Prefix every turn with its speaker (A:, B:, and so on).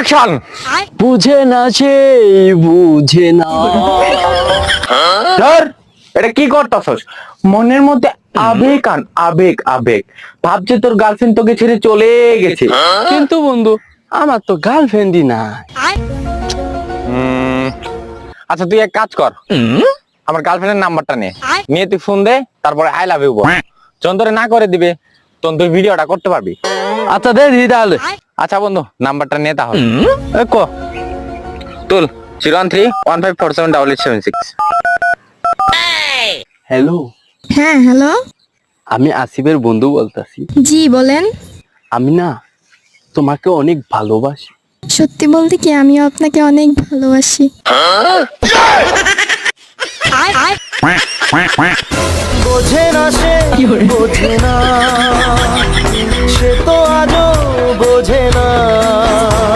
A: Action.
B: বুঝে না সে বুঝে না।
A: ধর, এটা কি করতেছস? মনের মধ্যে আবেগ আন, আবেগ আবেগ। ভাবছে তোর গার্লফ্রেন্ড তোকে ছেড়ে চলে গেছে।
B: কিন্তু বন্ধু আমার তো গার্লফ্রেন্ডই না।
A: আচ্ছা তুই এক কাজ কর, আমার গার্লফ্রেন্ডের নাম্বারটা নিয়ে তুই ফোন দে, তারপরে আই লাভ ইউ বল। চন্দরে না করে দিবে, তখন তুই ভিডিওটা করতে পারবি।
B: আচ্ছা দে দিদি তাহলে।
A: আচ্ছা বন্ধু, নাম্বারটা নে তাহলে। তুল 01315478876।
B: হ্যালো,
C: হ্যাঁ হ্যালো,
B: আমি আসিফের বন্ধু বলতাছি।
C: জি বলেন।
B: আমি না তোমাকে অনেক ভালোবাসি।
C: সত্যি বলতে কি আমিও আপনাকে অনেক ভালোবাসি।
D: বোঝে না সে বোঝে না, সে তো আজও বোঝে না।